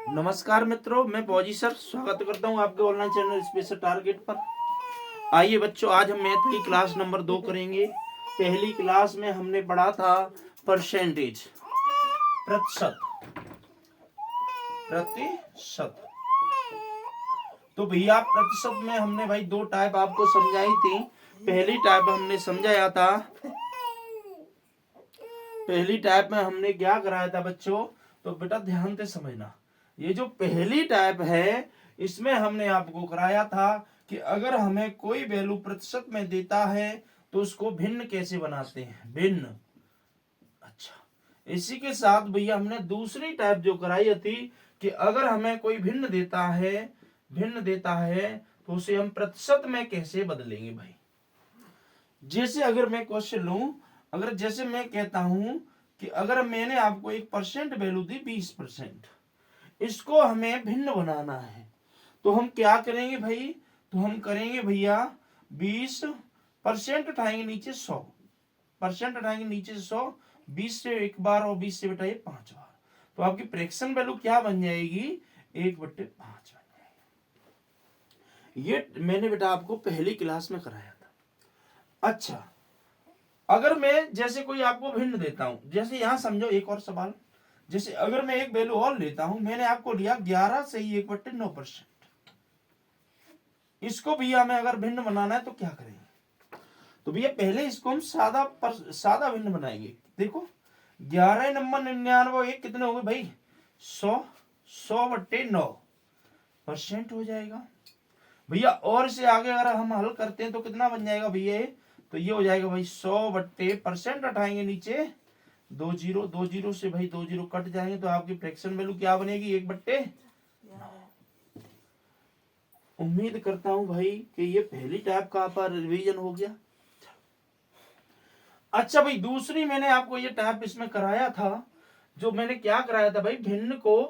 नमस्कार मित्रों, मैं फौजी सर स्वागत करता हूं आपके ऑनलाइन चैनल स्पेशल टारगेट पर। आइए बच्चों, आज हम मैथ की क्लास नंबर 2 करेंगे। पहली क्लास में हमने पढ़ा था परसेंटेज, प्रतिशत। प्रतिशत तो भैया प्रतिशत में हमने भाई दो टाइप आपको समझाई थी। पहली टाइप हमने समझाया था, पहली टाइप में हमने क्या कराया था बच्चों, तो बेटा ध्यान से समझना। ये जो पहली टाइप है, इसमें हमने आपको कराया था कि अगर हमें कोई वैल्यू प्रतिशत में देता है तो उसको भिन्न कैसे बनाते हैं, भिन्न। अच्छा, इसी के साथ भैया हमने दूसरी टाइप जो कराई थी कि अगर हमें कोई भिन्न देता है, भिन्न देता है तो उसे हम प्रतिशत में कैसे बदलेंगे भाई। जैसे अगर मैं क्वेश्चन लूं, अगर जैसे मैं कहता हूं कि अगर मैंने आपको एक परसेंट वैल्यू दी 20%, इसको हमें भिन्न बनाना है तो हम क्या करेंगे भाई, तो हम करेंगे भैया 20% उठाएंगे नीचे 100% उठाएंगे नीचे से 100, 20 से एक बार और 20 से बेटा ये 5 बार, तो आपकी फ्रैक्शन वैल्यू क्या बन जाएगी, 1/5 बन जाएगी। ये मैंने बेटा आपको पहली क्लास में कराया था। अच्छा, अगर मैं जैसे कोई आपको भिन्न देता हूं, जैसे यहां समझो एक और सवाल, जैसे अगर मैं एक वैल्यू और लेता हूं, मैंने आपको लिया 11 से ही 1/9%, इसको भैया हमें अगर भिन्न बनाना है तो क्या करेंगे, तो भैया पहले इसको हम सादा भिन्न बनाएंगे। देखो 11 नंबर 99 एक कितने हो गए भाई, 100/9% हो जाएगा भैया। और इसे आगे अगर हम हल करते हैं तो कितना बन जाएगा भैया, तो ये हो जाएगा भाई 100/% हटाएंगे नीचे 2 से भाई 2 कट जाएंगे, तो आपकी फ्रैक्शन वैल्यू क्या बनेगी, 1/9। उम्मीद करता हूं भाई कि ये पहली टाइप का आपका रिवीजन हो गया। अच्छा भाई, दूसरी मैंने आपको ये टाइप इसमें कराया था, जो मैंने क्या कराया था भाई, भिन्न को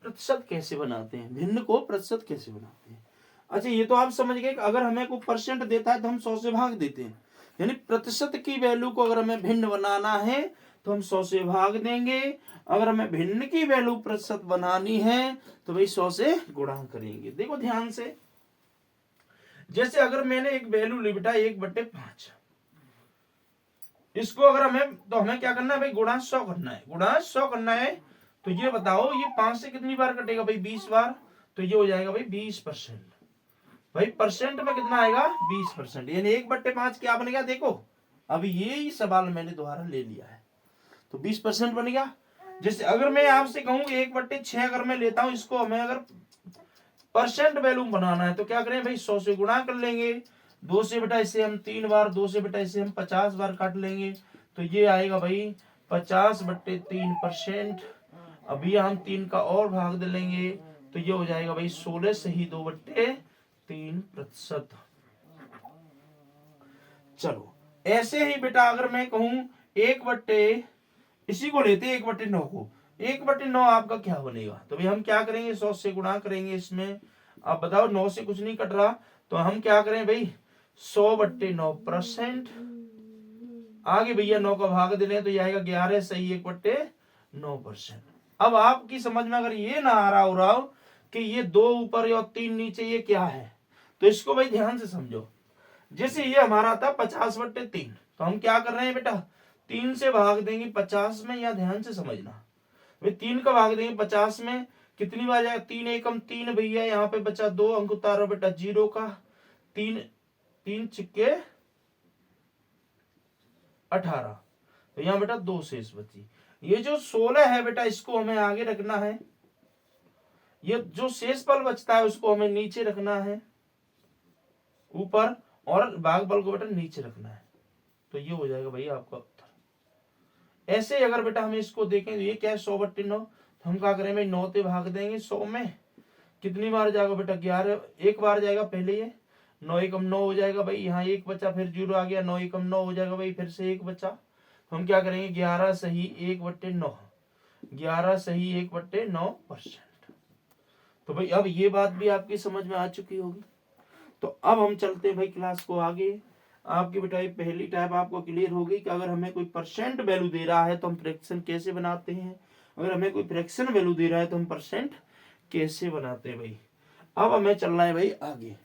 प्रतिशत कैसे बनाते हैं, भिन्न को प्रतिशत कैसे बनाते हैं। अच्छा, ये तो आप समझ गए कि अगर हमें कोई परसेंट देता है तो हम 100 से भाग देते हैं, यानी प्रतिशत की वैल्यू को अगर हमें भिन्न बनाना है तो हम 100 से भाग देंगे। अगर हमें भिन्न की वैल्यू प्रतिशत बनानी है तो भाई 100 से गुणा करेंगे। देखो ध्यान से, जैसे अगर मैंने एक वैल्यू ली बेटा 1/5, इसको अगर हमें, तो हमें क्या करना है भाई, गुणा 100 करना है, गुणा 100 करना है। तो ये बताओ ये 5 से कितनी बार कटेगा भाई, 20 बार, तो ये हो जाएगा भाई 20%। भाई परसेंट में कितना आएगा, 20%, यानी 1/5 क्या बनेगा, देखो अभी यही सवाल मैंने दोबारा ले लिया है, तो 20% बन गया। जैसे अगर मैं आपसे कहूं 1/6 अगर मैं लेता हूं, इसको हमें अगर परसेंट वैल्यू बनाना है तो क्या करें भाई, 100 से गुणा कर लेंगे, 2 से बेटा इसे हम 3 बार, 2 से बेटा इसे हम 50 बार काट लेंगे, तो ये आएगा भाई 50/3%। अभी हम 3 का और भाग दे लेंगे, तो ये हो जाएगा भाई 16 से ही 2/3%। चलो ऐसे ही बेटा अगर मैं कहूं इसी को लेते 1/9 को, 1/9 आपका क्या बनेगा, तो भाई हम क्या करेंगे, 100 से गुणा करेंगे इसमें। अब बताओ 9 से कुछ नहीं कट रहा, तो हम क्या करें भाई, 100/9%। आगे भैया 9 का भाग दे रहे तो ये आएगा 11 सही 1/9%। अब आपकी समझ में अगर ये ना आ रहा हो रहा हो कि ये 2 ऊपर और 3 नीचे ये क्या है, तो इसको भाई ध्यान से समझो। जैसे ये हमारा था 50/3, तो हम क्या कर रहे हैं बेटा, 3 से भाग देंगे 50 में, या ध्यान से समझना भाई, 3 का भाग देंगे 50 में, कितनी बार जाएगा, 3 एकम 3 भैया, यहाँ पे बचा 2 अंक उतारो बेटा 0 का, 3 3 छिक्के 18, तो यहाँ बेटा 2 शेष बची। ये जो 16 है बेटा, इसको हमें आगे रखना है, ये जो शेष पल बचता है उसको हमें नीचे रखना है, ऊपर, और भागफल को बेटा नीचे रखना है, तो ये हो जाएगा भाई आपका उत्तर। ऐसे अगर बेटा हम इसको देखें तो ये क्या है, 100/9, तो हम क्या करेंगे, 9 से भाग देंगे 100 में, कितनी बार जाएगा बेटा, 11, एक बार जाएगा पहले, ये 9 एकम 9 हो जाएगा भाई, यहाँ 1 बचा, फिर 0 आ गया, 9 एकम 9 हो जाएगा भाई, फिर से 1 बचा, तो हम क्या करेंगे 11 सही 1/9, 11 सही 1/9%। तो भाई अब ये बात भी आपकी समझ में आ चुकी होगी। तो अब हम चलते हैं भाई क्लास को आगे। आपकी बेटा ये पहली टाइप आपको क्लियर होगी कि अगर हमें कोई परसेंट वैल्यू दे रहा है तो हम फ्रैक्शन कैसे बनाते हैं, अगर हमें कोई फ्रैक्शन वैल्यू दे रहा है तो हम परसेंट कैसे बनाते हैं भाई। अब हमें चलना है भाई आगे।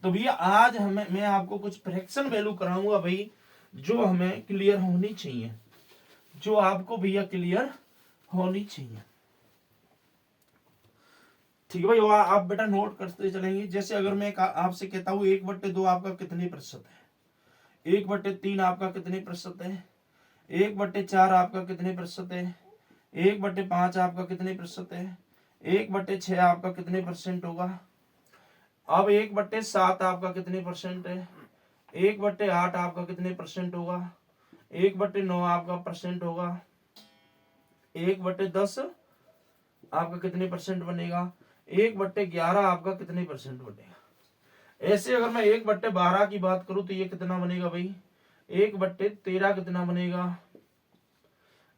तो भैया आज मैं आपको कुछ फ्रैक्शन वैल्यू कराऊंगा भाई, जो हमें क्लियर होनी चाहिए, जो आपको भैया क्लियर होनी चाहिए। ठीक है भाई, आप बेटा नोट करते चलेंगे। जैसे अगर मैं आपसे कहता हूँ 1/2 आपका कितने प्रतिशत है, 1/3 आपका कितने प्रतिशत है, 1/4 आपका कितने प्रतिशत है, 1/5 आपका कितने प्रतिशत है, 1/6 आपका कितने परसेंट होगा। अब 1/7 आपका कितने परसेंट है, 1/8 आपका कितने परसेंट होगा, 1/9 आपका परसेंट होगा, 1/10 आपका कितने परसेंट बनेगा, 1/11 आपका कितने परसेंट बनेगा। ऐसे अगर मैं 1/12 की बात करूं तो ये कितना बनेगा भाई, 1/13 कितना बनेगा,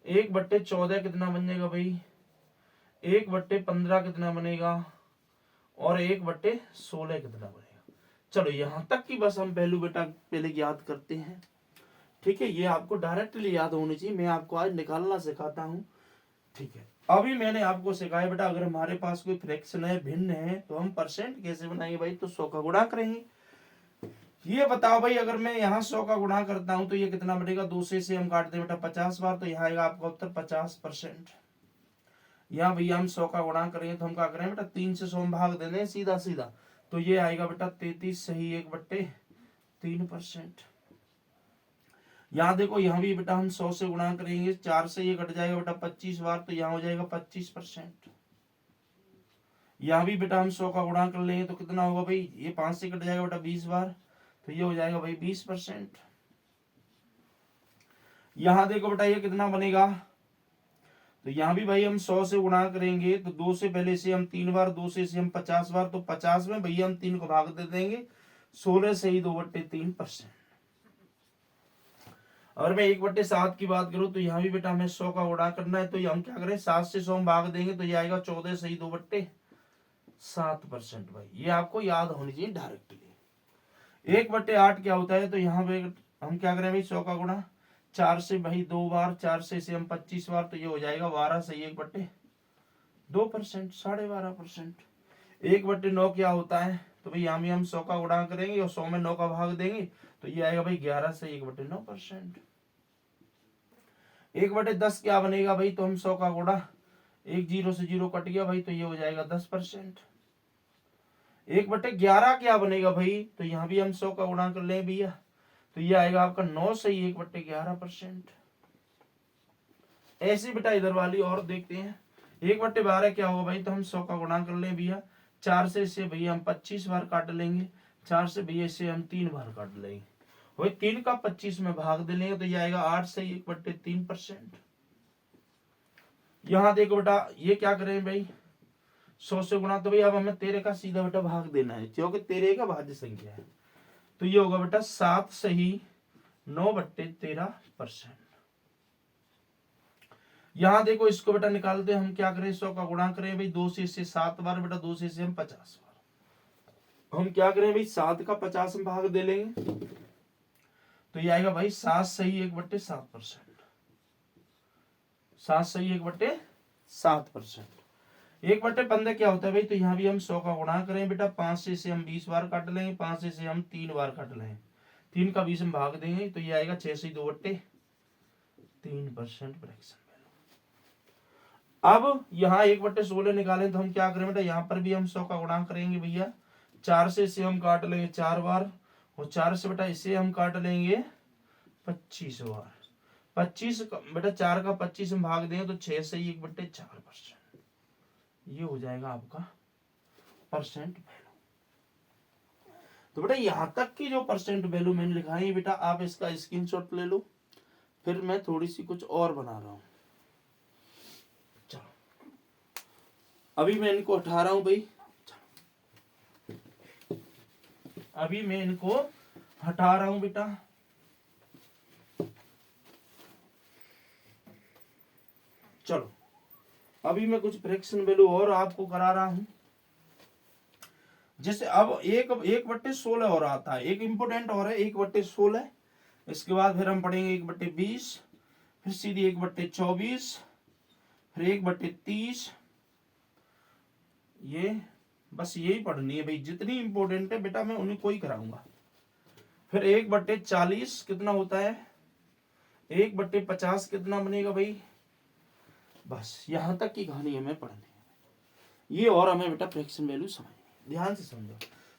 1/14 कितना बनेगा भाई, 1/15 कितना बनेगा, और 1/16 कितना बनेगा। चलो यहां तक की बस हम वैल्यू बेटा पहले याद करते हैं। ठीक है, ये आपको डायरेक्टली याद होनी चाहिए, मैं आपको आज निकालना सिखाता हूँ। ठीक है, अभी मैंने आपको सिखाया बेटा अगर हमारे पास कोई फ्रैक्शन है, भिन्न है, तो हम परसेंट कैसे बनाएंगे भाई, तो 100 का गुणा करेंगे। ये बताओ भाई, अगर मैं यहाँ 100 का गुणा करता हूं तो ये कितना बनेगा, 2 से हम काटते हैं बेटा 50 बार, तो यहाँ आएगा आपका उत्तर 50%। यहाँ भैया हम 100 का गुणा करेंगे तो हम क्या करें बेटा, 3 से 100 भाग दे दें सीधा सीधा, तो ये आएगा बेटा 33 सही 1/3%। यहाँ देखो, यहाँ भी बेटा हम 100 से गुणा करेंगे, 4 से ये कट जाएगा बेटा 25 बार, तो यहाँ हो जाएगा 25%। यहाँ भी बेटा हम 100 का गुणा कर लेंगे तो कितना होगा भाई, ये 5 से कट जाएगा बेटा 20 बार, तो ये हो जाएगा भाई 20%। यहाँ देखो बेटा ये कितना बनेगा, तो यहाँ भी भाई हम 100 से गुणा करेंगे तो 2 से पहले से हम 3 बार, 2 से हम 50 बार, तो 50 में भैया हम 3 को भाग दे देंगे, 16 से ही 2/3%। अगर मैं 1/7 की बात करूं तो यहाँ भी बेटा हमें 100 का गुणा करना है, तो हम क्या करें, 7 से 100 भाग देंगे, तो ये आएगा 14 से ही 2/7%। भाई ये आपको याद होनी चाहिए डायरेक्टली। 1/8 क्या होता है, तो यहाँ पे हम क्या करें भाई, 100 का गुणा 4 से भाई 2 बार, 4 से हम 25 बार, तो ये हो जाएगा 12 से 1/2%, 12.5%। 1/9 क्या होता है, तो भाई यहाँ भी हम 100 का गुणा करेंगे और 100 में 9 का भाग देंगे, तो ये आएगा भाई 11 से 1/9%। 1/10 क्या बनेगा भाई, तो हम 100 का गुणा, 1 0 से 0 कट गया भाई, तो ये हो जाएगा 10%। 1/11 क्या बनेगा भाई, तो यहाँ भी हम 100 का गुणा कर ले भैया, तो ये आएगा आपका 9 से 1/11%। ऐसे बेटा इधर वाली और देखते हैं। 1/12 क्या होगा भाई, तो हम 100 का गुणा कर ले भैया, 4 से भैया हम 25 बार काट लेंगे, 4 से भैया से हम 3 बार काट लेंगे, वही 3 का 25 में भाग दे लेंगे, तो ये आएगा 8 से 1/3%। यहाँ देखो बेटा ये क्या करें भाई, 100 से गुणा, तो भाई अब हमें 13 का सीधा बेटा भाग देना है, क्योंकि 13 का भाज्य संख्या है, तो ये होगा बेटा 7 से ही 9/13%। यहाँ देखो इसको बेटा निकालते हम क्या करें, 100 का गुणा करें भाई 2 से इसे 7 बार बेटा, 2 से हम 50 बार, हम क्या करें भाई 7 का 50 में भाग दे लेंगे, तो ये आएगा भाई 7 सही 1/7%, 7 सही 1/7%। 1/15 क्या होता है भाई, तो यहाँ भी हम 100 का गुणा करें बेटा, 5 से इसे हम 20 बार काट लेंगे, 5 से इसे हम 3 बार काट लेंगे, 3 का 20 में भाग देंगे, तो ये आएगा 6 से 2/3% फ्रैक्शन। अब यहाँ 1/16 निकालें तो हम क्या करें बेटा, यहाँ पर भी हम 100 का गुणा करेंगे भैया, 4 से इसे हम काट लेंगे 4 बार, और 4 से बेटा इसे हम काट लेंगे 25 बार, 25 बेटा 4 का 25 में भाग देंगे, तो 6 से 1/4%। ये हो जाएगा आपका परसेंट वैल्यू। तो बेटा यहां तक की जो परसेंट वैल्यू मैंने लिखा है बेटा, आप इसका स्क्रीनशॉट ले लो, फिर मैं थोड़ी सी कुछ और बना रहा हूं। चलो अभी मैं इनको हटा रहा हूं भाई, अभी मैं इनको हटा रहा हूं बेटा। चलो अभी मैं कुछ फ्रैक्शन वैल्यू और आपको करा रहा हूं। जैसे अब 1/16 और आता है, एक इंपोर्टेंट और है 1/16, इसके बाद फिर हम पढ़ेंगे 1/20, फिर सीधी 1/24, फिर 1/30, ये बस यही पढ़नी है भाई, जितनी इंपॉर्टेंट है बेटा मैं उन्हीं को ही कराऊंगा। फिर 1/40 कितना होता है, 1/50 कितना बनेगा भाई, बस यहां तक की कहानी हमें पढ़नी है ये, और हमें बेटा फ्रैक्शन वैल्यू समझनी, ध्यान से समझो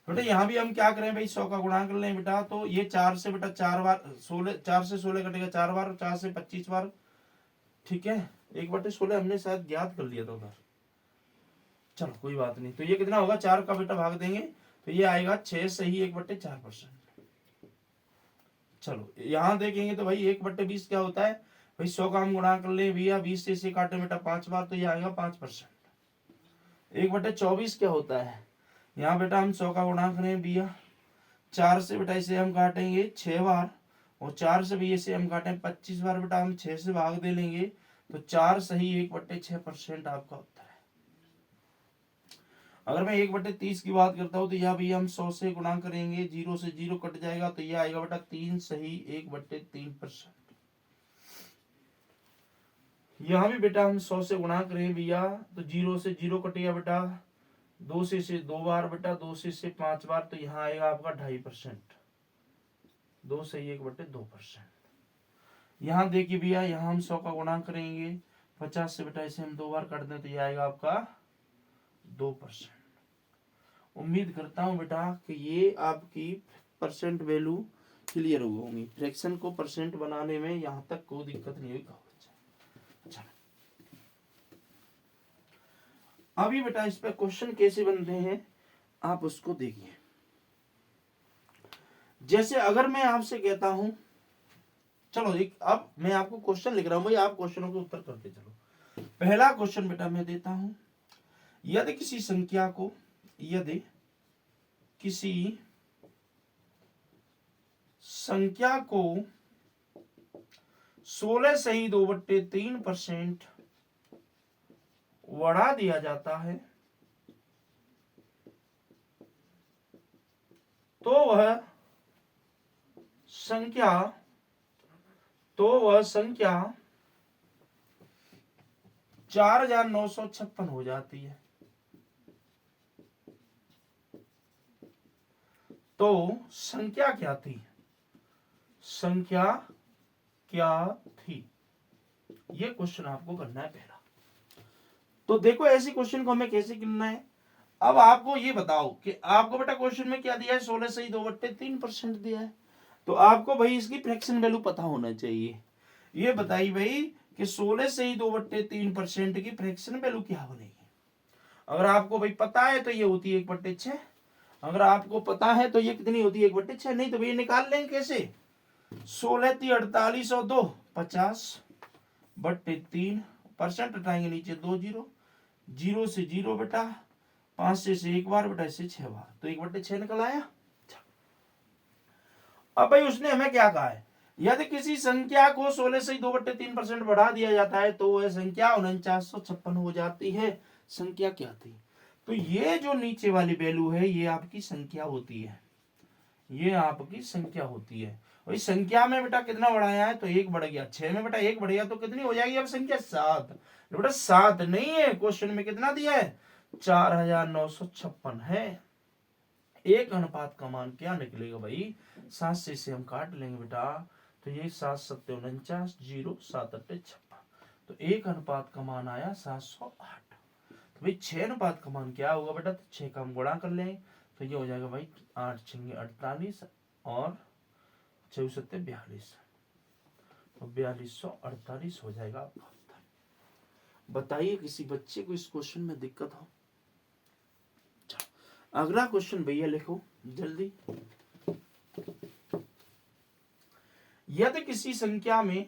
बेटा। यहाँ भी हम क्या करें भाई, 100 का गुणा कर लें बेटा, तो ये 4 से बेटा 4 बार 16, 4 से 16 कटेगा 4 बार, 4 से 25 बार, ठीक है। 1/16 हमने शायद ज्ञात कर लिया था उधर, चलो कोई बात नहीं। तो ये कितना होगा, 4 का बेटा भाग देंगे तो ये आएगा 6 सही 1/4%। चलो यहाँ देखेंगे तो भाई 1/20 क्या होता है भाई, 100 का हम गुणा कर ले भैया, 20 से इसे काटे बेटा 5 बार, तो ये आएगा 5%। 1/24 क्या होता है, यहाँ बेटा हम 100 का गुणा करें भैया, 4 से बेटा इसे हम काटेंगे 6 बार, और 4 से भी इसे हम काटें 25 बार, बेटा हम 6 से भाग दे लेंगे, तो 4 सही 1/6% आपका उत्तर है। अगर मैं 1/30 की बात करता हूँ तो यह भी हम 100 से गुणा करेंगे, 0 से 0 कट जाएगा, तो यह आएगा बेटा 3 सही 1/3%। यहाँ भी बेटा हम 100 से गुणा करें भैया, तो 0 से 0 कटेगा बेटा, 2 से इसे 2 बार बेटा, 2 से इसे 5 बार, तो यहाँ आएगा आपका 2.5%, 2 सही 1/2%। यहाँ देखिए भैया, यहाँ हम 100 का गुणा करेंगे, 50 से बेटा इसे हम 2 बार काट दें, तो यह आएगा आपका 2%। उम्मीद करता हूं बेटा कि ये आपकी परसेंट वैल्यू क्लियर होगी, फ्रैक्शन को परसेंट बनाने में यहाँ तक कोई दिक्कत नहीं हुई। अच्छा, अभी बेटा इस पे क्वेश्चन कैसे बनते हैं आप उसको देखिए। जैसे अगर मैं आपसे कहता हूं, चलो एक अब मैं आपको क्वेश्चन लिख रहा हूं भाई, आप क्वेश्चनों के उत्तर करते चलो। पहला क्वेश्चन बेटा मैं देता हूं, यदि किसी संख्या को, यदि किसी संख्या को 16 सही 2/3% बढ़ा दिया जाता है, तो वह संख्या 4956 हो जाती है। तो संख्या क्या थी, संख्या क्या थी, ये क्वेश्चन आपको करना है पहला। तो देखो ऐसी क्वेश्चन को हमें कैसे करना है। अब आपको ये बताओ कि आपको बेटा क्वेश्चन में क्या दिया है, 16 सही 2/3% दिया है, तो आपको भाई इसकी फ्रैक्शन वैल्यू पता होना चाहिए। ये बताइए भाई कि 16 सही 2/3% की फ्रैक्शन वैल्यू क्या बनेगी। अगर आपको भाई पता है तो ये होती है 1/6, अगर आपको पता है तो ये कितनी होती है 1/6, नहीं तो भाई निकाल लेंगे कैसे, 16 × 48 और 2 50/3%, हटाएंगे नीचे 2 0, 0 से 0 बेटा, 5 से 1 बार बेटा, इसे 6 बार, तो 1/6 निकल आया। अब भाई उसने हमें क्या कहा है, यदि किसी संख्या को 16 से 2/3% बढ़ा दिया जाता है तो वह संख्या 4956 हो जाती है। संख्या क्या थी, तो ये जो नीचे वाली वैल्यू है ये आपकी संख्या होती है, ये आपकी संख्या होती है। वही संख्या में बेटा कितना बढ़ाया है, तो 1 बढ़ गया, 6 में बेटा 1 बढ़ गया, तो कितनी हो जाएगी अब संख्या 7। बेटा 7 नहीं है, क्वेश्चन में कितना दिया है 4956 है। एक अनुपात का मान क्या निकलेगा भाई, 7 से इसे हम काट लेंगे बेटा, तो ये 7 7 49, 0 7 8 56, तो एक अनुपात का मान आया 708। तो भाई 6 अनुपात का मान क्या होगा बेटा, तो 6 का हम गुणा कर लेंगे, तो ये हो जाएगा भाई 8 6 48 और 6 7 42, तो 4248 हो जाएगा आपका उत्तर। बताइए किसी बच्चे को इस क्वेश्चन में दिक्कत हो। अगला क्वेश्चन भैया लिखो जल्दी। यदि किसी संख्या में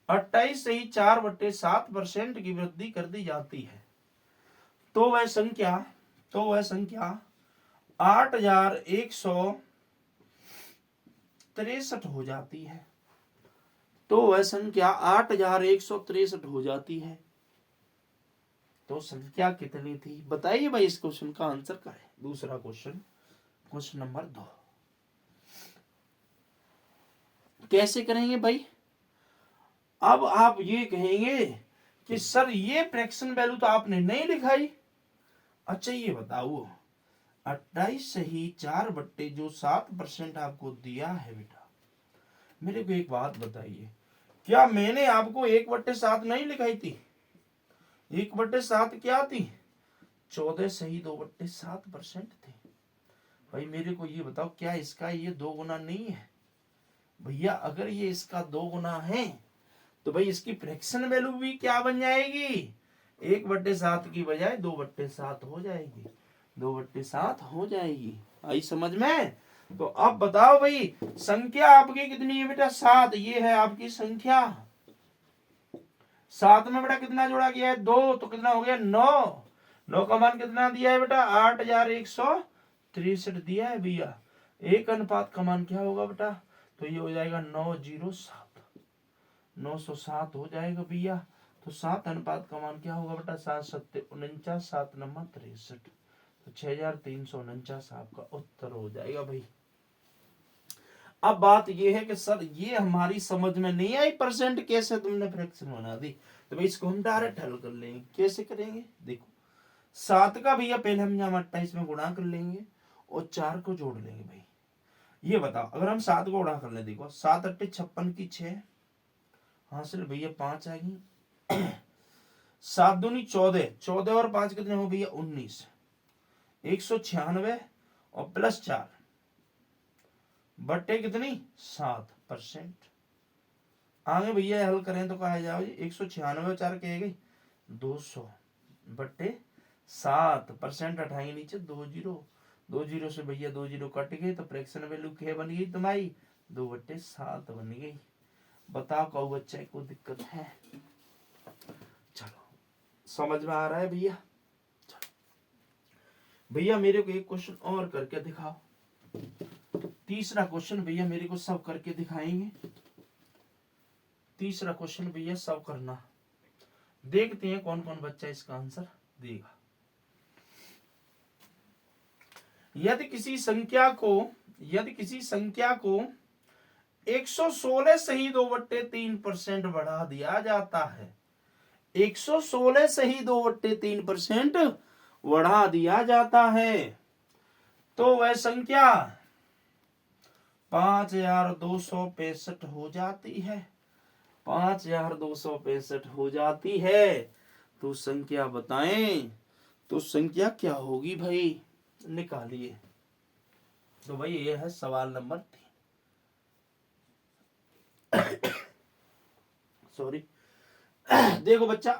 28 से ही 4/7% की वृद्धि कर दी जाती है, तो वह संख्या 8163 हो जाती है, तो वह संख्या 8163 हो जाती है। तो संख्या कितनी थी बताइए भाई, इस क्वेश्चन का आंसर करें। दूसरा क्वेश्चन, क्वेश्चन नंबर 2। कैसे करेंगे भाई? अब आप ये कहेंगे कि सर ये फ्रैक्शन वैल्यू तो आपने नहीं लिखाई। अच्छा ये बताओ 28 सही 4/7% आपको दिया है बेटा, मेरे को एक बात बताइए, क्या मैंने आपको 1/7 नहीं लिखाई थी? 1/7 क्या थी? 14 सही 2/7% थे। भाई मेरे को ये बताओ क्या इसका ये 2 गुना नहीं है? भैया अगर ये इसका 2 गुना है तो भाई इसकी फ्रैक्शन वैल्यू भी क्या बन जाएगी? 1/7 की बजाय 2/7 हो जाएगी, 2/7 हो जाएगी। आई समझ में? तो अब बताओ भाई संख्या आपकी कितनी है बेटा? 7। ये है आपकी संख्या। 7 में बेटा कितना जोड़ा गया है? 2, तो कितना हो गया? 9। 9 का मान कितना दिया है बेटा? 8163 दिया है भैया। 1 अनुपात का मान क्या होगा बेटा? तो ये हो जाएगा 907, 907 हो जाएगा भैया। तो 7 अनुपात का मान क्या होगा बेटा? 7 7 49, 7 9 63, तो 6349 आपका उत्तर हो जाएगा भाई। अब बात ये है कि सर ये हमारी समझ में नहीं आई, परसेंट कैसे तुमने फ्रैक्शन बना दी, तो भाई इसको हम डायरेक्ट हल कर लेंगे। कैसे करेंगे? देखो 7 का भैया पहले हम यहाँ 28 में गुणा कर लेंगे और 4 को जोड़ लेंगे भाई। ये बताओ अगर हम 7 को गुणा कर ले, देखो 7 8 56 की 6 हासिल भैया 5 आएगी। 7 दूनी 14, 14 और 5 कितने हो भैया? 19, 196 और प्लस 4 बट्टे कितनी? 7%। आगे भैया हल करें तो कहा जाओ 196 और 4 कहेगी 200 बट्टे 7%। हटाएंगे नीचे 2 जीरो, 2 जीरो से भैया 2 जीरो कट गए तो फ्रैक्शन वैल्यू क्या बन गई तुम्हारी? 2/7 बन गई। बताओ कहो बच्चे को दिक्कत है? चलो समझ में आ रहा है भैया? भैया मेरे को एक क्वेश्चन और करके दिखाओ। तीसरा क्वेश्चन भैया मेरे को सब करके दिखाएंगे। तीसरा क्वेश्चन भैया सब करना, देखते हैं कौन कौन बच्चा इसका आंसर देगा। यदि किसी संख्या को 116 सही 2/3% बढ़ा दिया जाता है, 116 सही 2/3% बढ़ा दिया जाता है, तो वह संख्या 5265 हो जाती है। 5265 हो जाती है, तो संख्या बताएं, तो संख्या क्या होगी भाई? निकालिए। तो भाई ये है सवाल नंबर 3। सॉरी देखो बच्चा,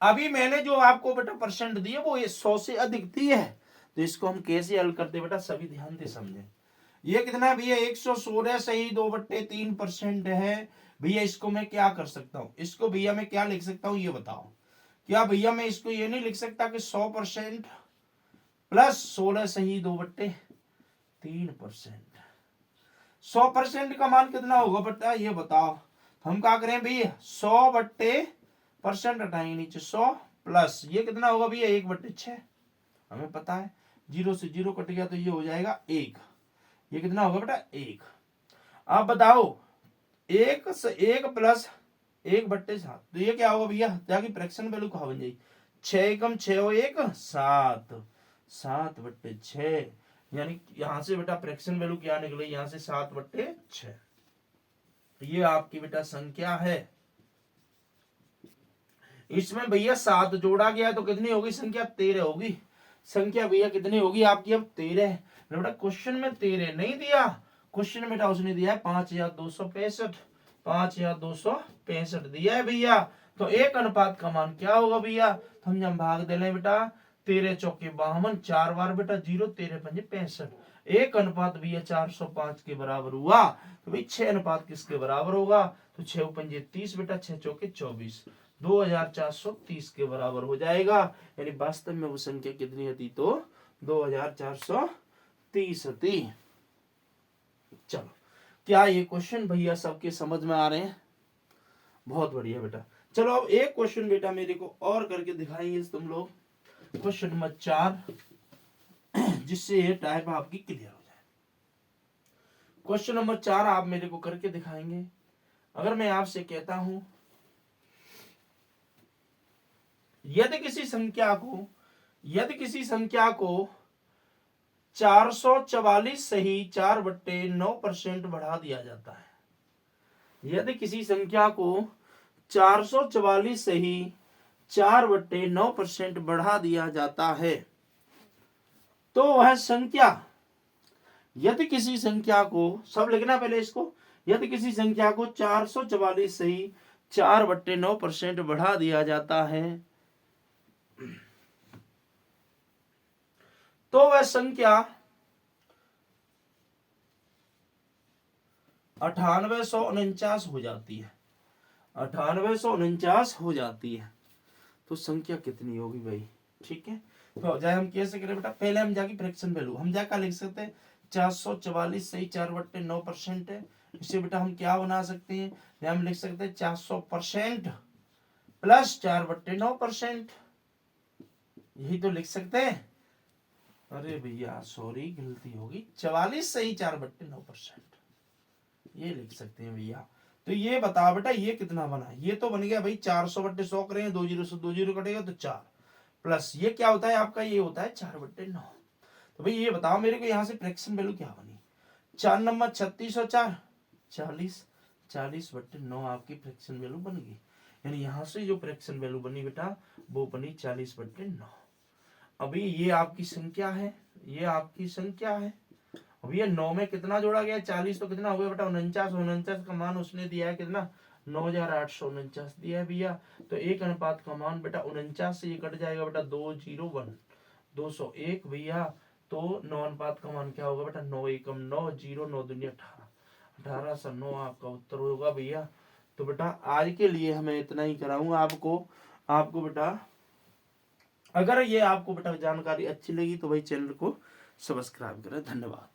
अभी मैंने जो आपको बेटा परसेंट दिए वो ये 100 से अधिक दी है, तो इसको हम कैसे हल करते बेटा? सभी ध्यान से समझें। ये कितना भैया? 116 सही 2/3% है भैया। इसको मैं क्या कर सकता हूं? इसको भैया मैं क्या लिख सकता हूं? ये बताओ। क्या भैया मैं इसको ये नहीं लिख सकता कि 100% प्लस 16 सही 2/3%? 100% का मान कितना होगा बेटा? ये बताओ। हम क्या करें भैया? 100/% हटाएंगे नीचे 100 प्लस ये कितना होगा भैया? 1/6। हमें पता है 0 से 0 कट गया तो ये हो जाएगा 1। ये कितना होगा बेटा? 1। आप बताओ 1 से 1 प्लस 1/7, तो ये क्या होगा भैया? ताकि फ्रैक्शन वैल्यू कहाँ बन जाएगी? 6 एकम 6 और 1 7, 7/6। यानी यहां से बेटा फ्रैक्शन वैल्यू क्या निकले? यहां से 7/6। ये आपकी बेटा संख्या है। इसमें भैया 7 जोड़ा गया तो कितनी होगी संख्या? 13 होगी। संख्या भैया कितनी होगी आपकी? अब 13। बेटा क्वेश्चन में 13 नहीं दिया, क्वेश्चन बेटा उसने दिया है 5265, 5265 दिया है भैया। तो 1 अनुपात का मान क्या होगा भैया? तो हम जब भाग दे लें बेटा 13 चौके 52, 4 बार बेटा 0, 13 पंजे 65। 1 अनुपात भैया 405 के बराबर हुआ, तो भाई 6 अनुपात किसके बराबर होगा? तो 6 पंजे 30 बेटा, 6 चौके 24, 2430 के बराबर हो जाएगा। यानी वास्तव में वो संख्या कितनी थी? तो 2430 थी। चलो क्या ये क्वेश्चन भैया सबके समझ में आ रहे हैं? बहुत बढ़िया बेटा। चलो अब एक क्वेश्चन बेटा मेरे को और करके दिखाएंगे तुम लोग, क्वेश्चन नंबर 4, जिससे ये टाइप आपकी क्लियर हो जाए। क्वेश्चन नंबर 4 आप मेरे को करके दिखाएंगे। अगर मैं आपसे कहता हूं यदि किसी संख्या को 444 से ही 4/9% बढ़ा दिया जाता है, यदि किसी संख्या को 444 से ही 4/9% बढ़ा दिया जाता है, तो वह संख्या, यदि किसी संख्या को, सब लिखना पहले इसको, यदि किसी संख्या को 444 से ही 4/9% बढ़ा दिया जाता है, तो वह संख्या 9849 हो जाती है, 9849 हो जाती है। तो संख्या कितनी होगी भाई? ठीक है, तो जाए हम कैसे करें बेटा, पहले हम जाके फ्रैक्शन वैल्यू हम जाकर लिख सकते हैं 444 से ही 4/9% है, इसे बेटा हम क्या बना सकते हैं, हम लिख सकते हैं 400% प्लस 4/9%, यही तो लिख सकते हैं। अरे भैया सॉरी गलती होगी, 44 से ही 4/9%, ये लिख सकते हैं भैया। तो ये बताओ बेटा ये कितना बना, ये तो बन गया भाई 400/100 करेंगे, 2 0 से 2 0 कटेगा तो 4, प्लस ये क्या होता है आपका, ये होता है 4/9। तो भाई ये बताओ मेरे को यहाँ से फ्रैक्शन वैल्यू क्या बनी, 4 नंबर 36 और 4 40, 40/9 आपकी फ्रैक्शन वैल्यू बन गई। यानी यहाँ से जो फ्रैक्शन वैल्यू बनी बेटा वो बनी 40/9। अभी ये आपकी संख्या है, ये आपकी संख्या है। अब ये 9 में कितना जोड़ा गया, 40 तो कितना हो गया बेटा 49, 49 का मान उसने दिया है कितना 9849 दिया है भैया। तो 1 का मान बेटा 49 से ये कट जाएगा बेटा 201, 201 भैया। तो 9 का मान क्या होगा बेटा 9 एकम 9, 0 9 दूनी 18, 18 से 9 आपका उत्तर होगा भैया। तो बेटा आज के लिए हमें इतना ही कराऊंगा आपको बेटा। अगर ये आपको बेटा जानकारी अच्छी लगी तो भाई चैनल को सब्सक्राइब करें। धन्यवाद।